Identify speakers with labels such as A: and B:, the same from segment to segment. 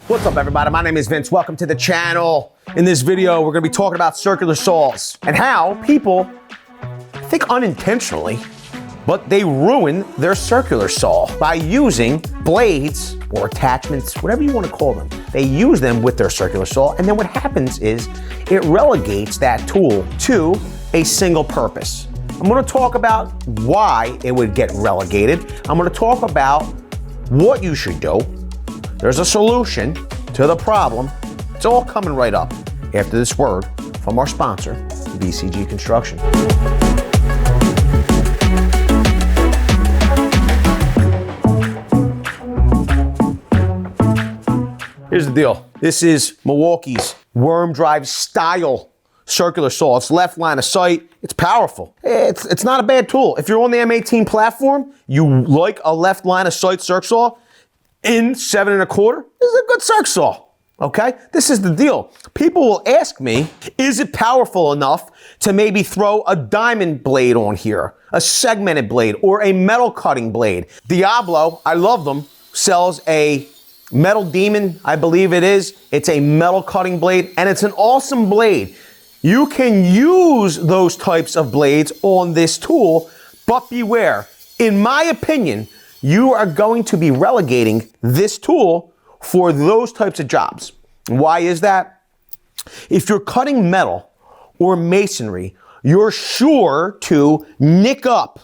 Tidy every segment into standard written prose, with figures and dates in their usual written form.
A: What's up, everybody? My name is Vince. Welcome to the channel. In this video, we're going to be talking about circular saws and how people, I think unintentionally, but they ruin their circular saw by using blades or attachments, whatever you want to call them. They use them with their circular saw, and then what happens is it relegates that tool to a single purpose. I'm going to talk about why it would get relegated. I'm going to talk about what you should do. There's a solution to the problem. It's all coming right up after this word from our sponsor, VCG Construction. Here's the deal. This is Milwaukee's worm drive style circular saw. It's left line of sight. It's powerful. It's not a bad tool. If you're on the M18 platform, you like a left line of sight circ saw, in 7 1/4 is a good circ saw, okay? This is the deal. People will ask me, is it powerful enough to maybe throw a diamond blade on here, a segmented blade, or a metal cutting blade? Diablo, I love them, sells a Metal Demon, I believe it is. It's a metal cutting blade, and it's an awesome blade. You can use those types of blades on this tool, but beware. In my opinion, you are going to be relegating this tool for those types of jobs. Why is that? If you're cutting metal or masonry, you're sure to nick up.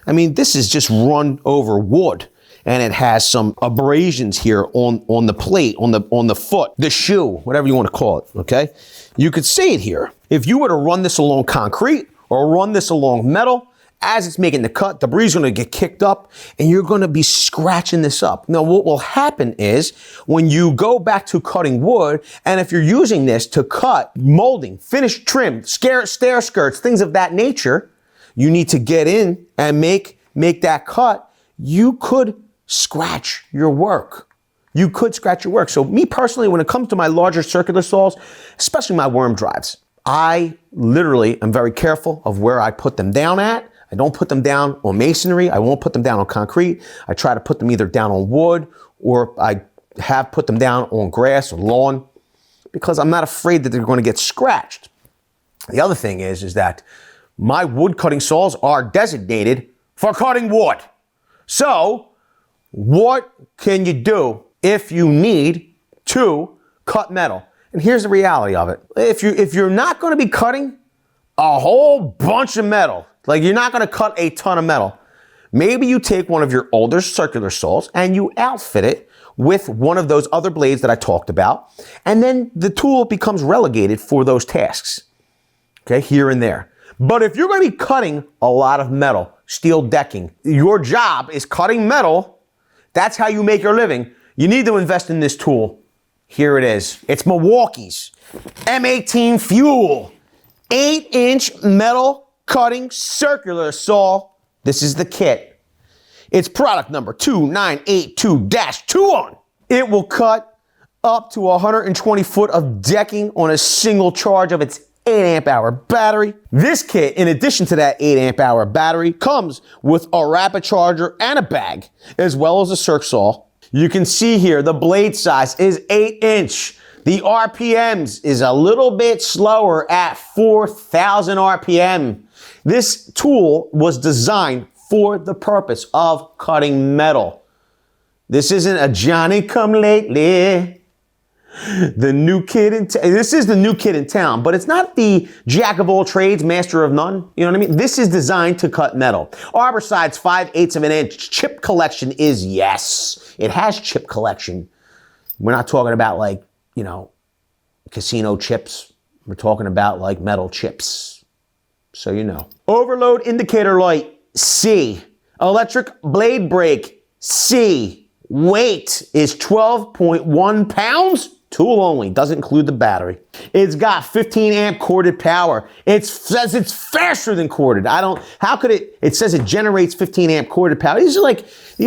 A: I mean, this is just run over wood, and it has some abrasions here on the plate, on the foot, the shoe, whatever you want to call it, okay? You could see it here. If you were to run this along concrete or run this along metal, as it's making the cut, debris is going to get kicked up, and you're going to be scratching this up. Now, what will happen is when you go back to cutting wood, and if you're using this to cut molding, finished trim, stair skirts, things of that nature, you need to get in and make that cut. You could scratch your work. You could scratch your work. So me personally, when it comes to my larger circular saws, especially my worm drives, I literally am very careful of where I put them down at. I don't put them down on masonry. I won't put them down on concrete. I try to put them either down on wood, or I have put them down on grass or lawn, because I'm not afraid that they're going to get scratched. The other thing is that my wood cutting saws are designated for cutting wood. So what can you do if you need to cut metal? And here's the reality of it. If you're not going to be cutting a whole bunch of metal, like you're not going to cut a ton of metal, maybe you take one of your older circular saws and you outfit it with one of those other blades that I talked about, and then the tool becomes relegated for those tasks, okay, here and there. But if you're going to be cutting a lot of metal, steel decking, your job is cutting metal, that's how you make your living, you need to invest in this tool. Here it is. It's Milwaukee's M18 FUEL 8-inch metal cutting circular saw. This is the kit. It's product number 2982-21. It will cut up to 120 foot of decking on a single charge of its 8 amp hour battery. This kit, in addition to that 8 amp hour battery, comes with a rapid charger and a bag, as well as a circ saw. You can see here the blade size is 8-inch. The RPMs is a little bit slower at 4,000 RPM. This tool was designed for the purpose of cutting metal. This isn't a Johnny come lately. The new kid in town. This is the new kid in town, but it's not the jack of all trades, master of none. You know what I mean? This is designed to cut metal. Arborside's 5/8 of an inch chip collection is yes. It has chip collection. We're not talking about like, you know, casino chips. We're talking about like metal chips. So you know. Overload indicator light, C. Electric blade brake, C. Weight is 12.1 pounds. Tool only, doesn't include the battery. It's got 15 amp corded power. It says it's faster than corded. How could it says it generates 15 amp corded power. These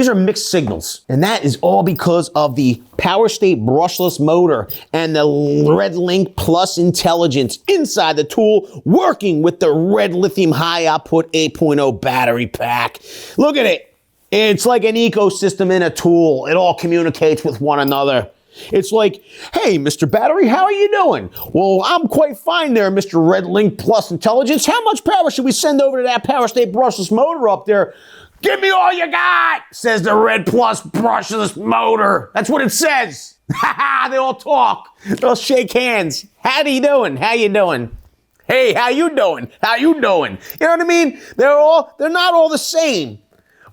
A: are mixed signals. And that is all because of the Power State brushless motor and the Red Link Plus intelligence inside the tool, working with the Red Lithium high output 8.0 battery pack. Look at it. It's like an ecosystem in a tool. It all communicates with one another. It's like, hey, Mr. Battery, how are you doing? Well, I'm quite fine there, Mr. Red Link Plus Intelligence. How much power should we send over to that Power State brushless motor up there? Give me all you got, says the Red Plus brushless motor. That's what it says. They all talk. They all shake hands. How you doing? How you doing? Hey, how you doing? How you doing? You know what I mean? They're not all the same,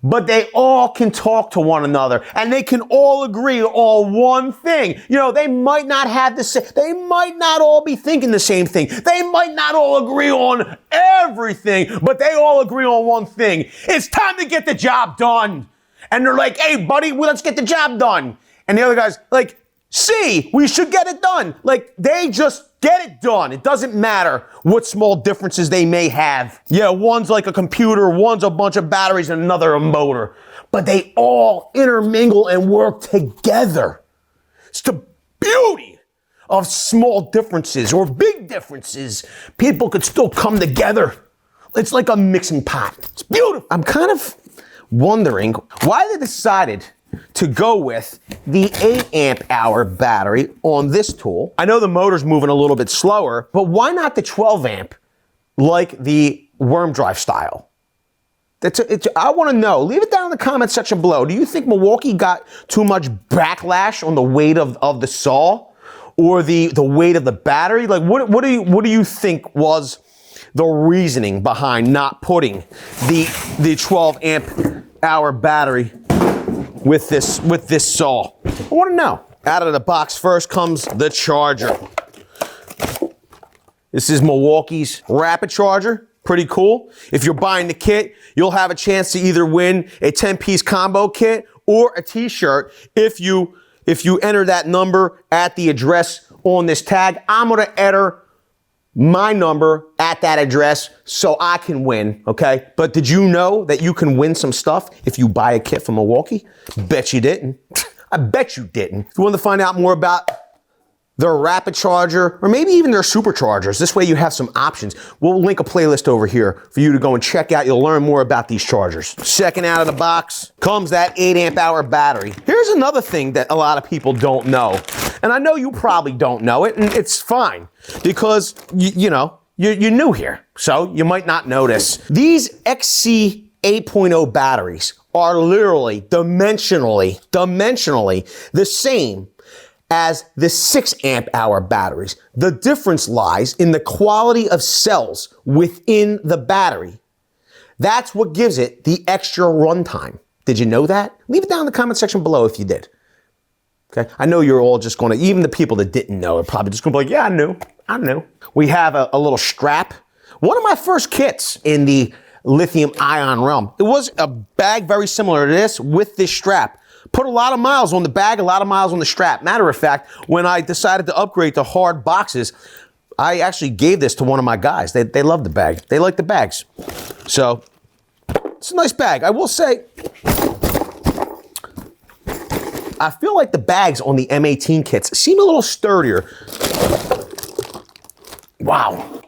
A: but they all can talk to one another and they can all agree on one thing. You know, they might not have the same, they might not all be thinking the same thing. They might not all agree on everything, but they all agree on one thing. It's time to get the job done. And they're like, hey, buddy, let's get the job done. And the other guy's like, see, we should get it done. Like, they just get it done. It doesn't matter what small differences they may have. Yeah, one's like a computer, one's a bunch of batteries, and another a motor. But they all intermingle and work together. It's the beauty of small differences or big differences. People could still come together. It's like a mixing pot. It's beautiful. I'm kind of wondering why they decided to go with the 8 amp hour battery on this tool. I know the motor's moving a little bit slower, but why not the 12 amp like the worm drive style? I want to know. Leave it down in the comment section below. Do you think Milwaukee got too much backlash on the weight of the saw or the weight of the battery? Like, what do you think was the reasoning behind not putting the 12 amp hour battery with this saw? I want to know. Out of the box first comes the charger. This is Milwaukee's rapid charger. Pretty cool. If you're buying the kit, you'll have a chance to either win a 10-piece combo kit or a t-shirt if you enter that number at the address on this tag. I'm going to enter my number at that address so I can win, okay? But did you know that you can win some stuff if you buy a kit from Milwaukee? Bet you didn't. I bet you didn't. If you want to find out more about their rapid charger or maybe even their superchargers, this way you have some options. We'll link a playlist over here for you to go and check out. You'll learn more about these chargers. Second out of the box comes that 8 amp hour battery. Here's another thing that a lot of people don't know. And I know you probably don't know it, and it's fine because, you're new here, so you might not notice. These XC 8.0 batteries are literally dimensionally the same as the 6 amp hour batteries. The difference lies in the quality of cells within the battery. That's what gives it the extra runtime. Did you know that? Leave it down in the comment section below if you did. Okay, I know you're all just going to, even the people that didn't know are probably just going to be like, yeah, I knew. We have a little strap. One of my first kits in the lithium ion realm. It was a bag very similar to this with this strap. Put a lot of miles on the bag, a lot of miles on the strap. Matter of fact, when I decided to upgrade to hard boxes, I actually gave this to one of my guys. They love the bag. They like the bags. So, it's a nice bag. I will say, I feel like the bags on the M18 kits seem a little sturdier. Wow.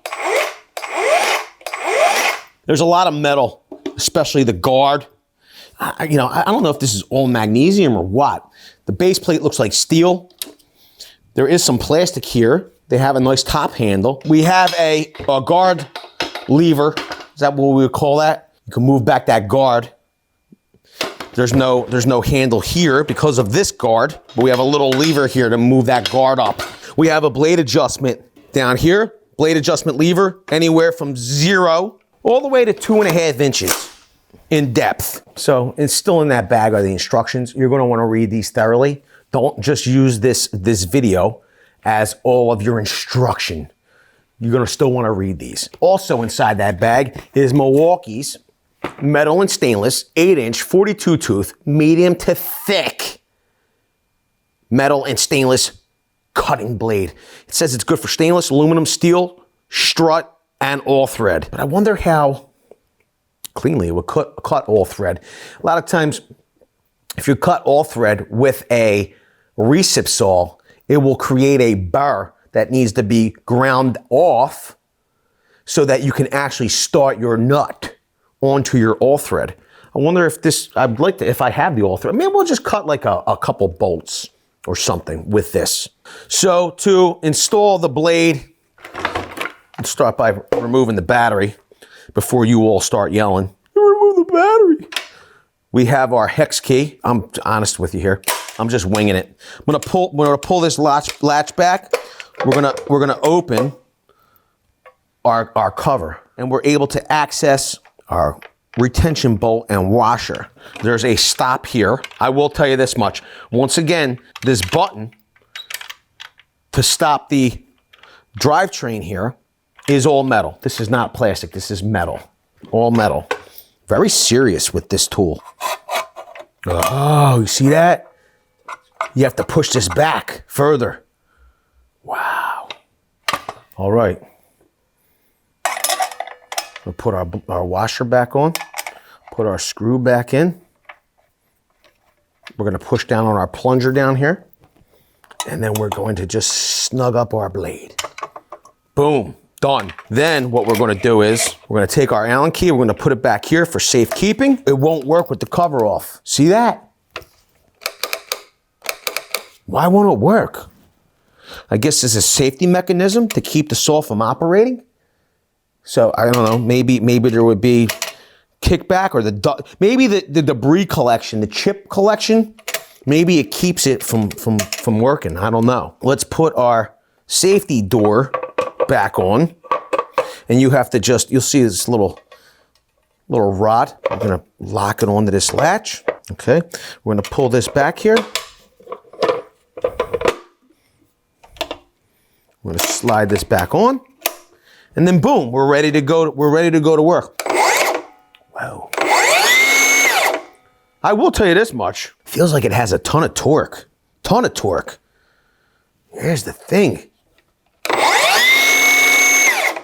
A: There's a lot of metal, especially the guard. I don't know if this is all magnesium or what. The base plate looks like steel. There is some plastic here. They have a nice top handle. We have a guard lever. Is that what we would call that? You can move back that guard. There's no handle here because of this guard, but we have a little lever here to move that guard up. We have a blade adjustment down here. Blade adjustment lever, anywhere from 0 all the way to 2.5 inches. In depth. So it's still in that bag are the instructions. You're going to want to read these thoroughly. Don't just use this video as all of your instruction. You're going to still want to read these. Also inside that bag is Milwaukee's metal and stainless 8-inch 42 tooth medium to thick metal and stainless cutting blade. It says it's good for stainless, aluminum, steel, strut, and all thread. But I wonder how cleanly it would cut all thread. A lot of times, if you cut all thread with a recip saw, it will create a burr that needs to be ground off so that you can actually start your nut onto your all thread. I wonder if if I have the all thread, maybe we'll just cut like a couple bolts or something with this. So to install the blade, let's start by removing the battery before you all start yelling, "You remove the battery." We have our hex key. I'm honest with you here. I'm just winging it. I'm gonna pull this latch back. We're gonna open our cover, and we're able to access our retention bolt and washer. There's a stop here. I will tell you this much. Once again, this button to stop the drivetrain here is all metal. This is not plastic. This is metal. All metal. Very serious with this tool. Oh, you see that? You have to push this back further. Wow. All right. We'll put our washer back on, put our screw back in. We're going to push down on our plunger down here, and then we're going to just snug up our blade. Boom, done. Then what we're going to do is we're going to take our Allen key, we're going to put it back here for safekeeping. It won't work with the cover off. See that? Why won't it work? I guess this is a safety mechanism to keep the saw from operating. So I don't know, maybe there would be kickback, or maybe the debris collection, the chip collection, maybe it keeps it from working. I don't know. Let's put our safety door back on, and you have to you'll see this little rod. I'm gonna lock it onto this latch. Okay, we're gonna pull this back here. We're gonna slide this back on. And then boom, we're ready to go to work. Wow. I will tell you this much. Feels like it has a ton of torque. Ton of torque. Here's the thing.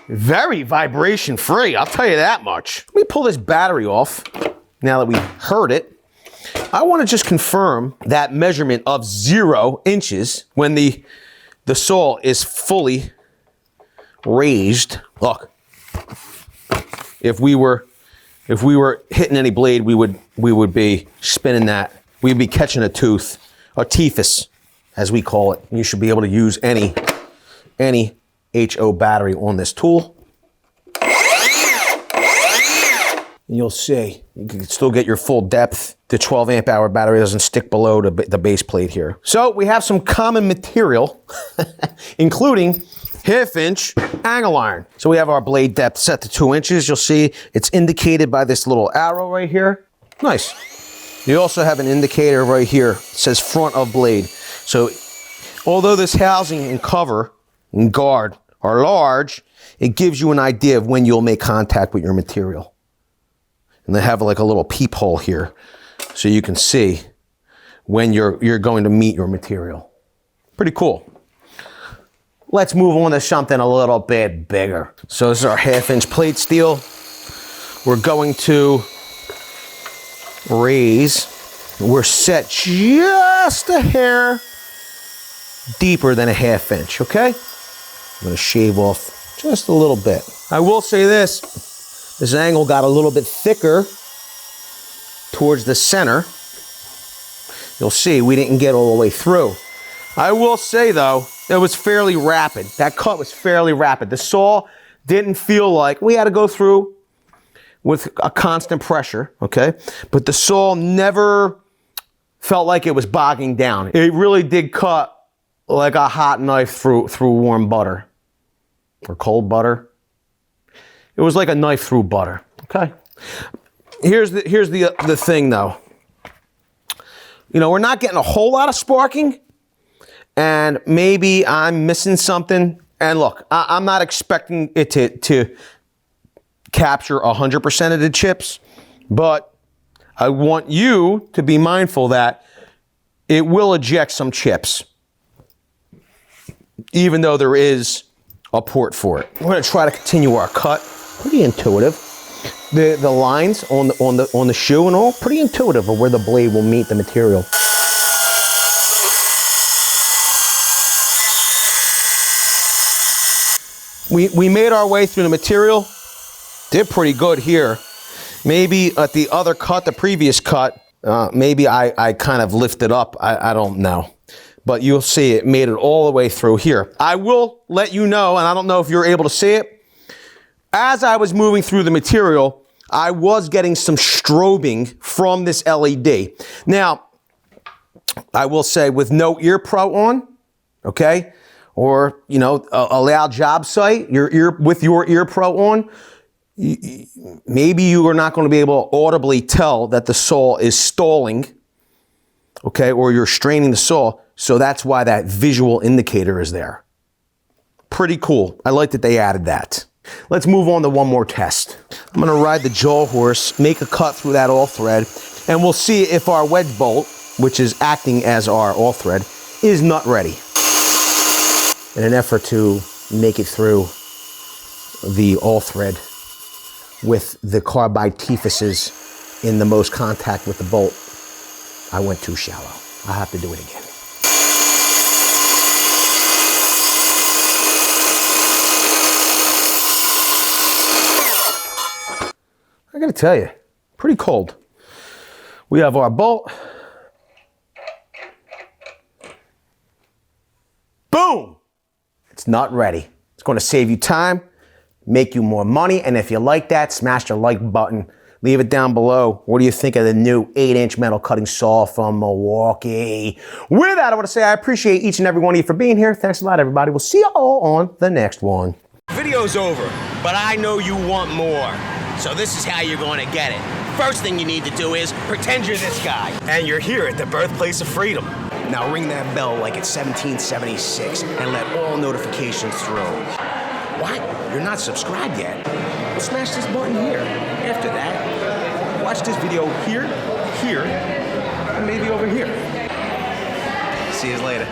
A: Very vibration free, I'll tell you that much. Let me pull this battery off now that we've heard it. I want to just confirm that measurement of 0 inches when the saw is fully raised. Look, if we were hitting any blade, we would be spinning that. We'd be catching a tooth, a teethus, as we call it. You should be able to use any HO battery on this tool. And you'll see, you can still get your full depth. The 12 amp hour battery doesn't stick below the base plate here. So we have some common material, including 1/2 inch angle iron. So we have our blade depth set to 2 inches. You'll see it's indicated by this little arrow right here. Nice. You also have an indicator right here. It says front of blade. So although this housing and cover and guard are large, it gives you an idea of when you'll make contact with your material. And they have like a little peephole here, so you can see when you're going to meet your material. Pretty cool. Let's move on to something a little bit bigger. So this is our 1/2 inch plate steel. We're going to raise. We're set just a hair deeper than a 1/2 inch, okay? I'm gonna shave off just a little bit. I will say this angle got a little bit thicker towards the center. You'll see we didn't get all the way through. I will say though, it was fairly rapid. That cut was fairly rapid. The saw didn't feel like we had to go through with a constant pressure, okay? But the saw never felt like it was bogging down. It really did cut like a hot knife through warm butter or cold butter. It was like a knife through butter, okay? Here's the thing though. You know, we're not getting a whole lot of sparking, and maybe I'm missing something. And look, I'm not expecting it to capture 100% of the chips, but I want you to be mindful that it will eject some chips, even though there is a port for it. We're gonna try to continue our cut. Pretty intuitive. The lines on the shoe and all, pretty intuitive of where the blade will meet the material. We made our way through the material. Did pretty good here. Maybe at the other cut, the previous cut, maybe I kind of lifted up. I don't know. but you'll see it made it all the way through here. I will let you know, and I don't know if you're able to see it, as I was moving through the material, I was getting some strobing from this LED. Now, I will say with no ear pro on, okay, or, you know, a loud job site, with your ear pro on, maybe you are not going to be able to audibly tell that the saw is stalling, okay, or you're straining the saw, so that's why that visual indicator is there. Pretty cool. I like that they added that. Let's move on to one more test. I'm going to ride the jaw horse, make a cut through that all thread, and we'll see if our wedge bolt, which is acting as our all thread, is nut ready. In an effort to make it through the all thread with the carbide teethuses in the most contact with the bolt, I went too shallow. I'll have to do it again. I gotta tell you, pretty cold. We have our bolt. Boom! It's not ready. It's gonna save you time, make you more money, and if you like that, smash the like button. Leave it down below. What do you think of the new 8-inch metal cutting saw from Milwaukee? With that, I want to say I appreciate each and every one of you for being here. Thanks a lot, everybody. We'll see you all on the next one.
B: Video's over, but I know you want more. So this is how you're going to get it. First thing you need to do is pretend you're this guy. And you're here at the birthplace of freedom. Now ring that bell like it's 1776 and let all notifications through. What? You're not subscribed yet? Well, smash this button here. After that, watch this video here, here, and maybe over here. See you later.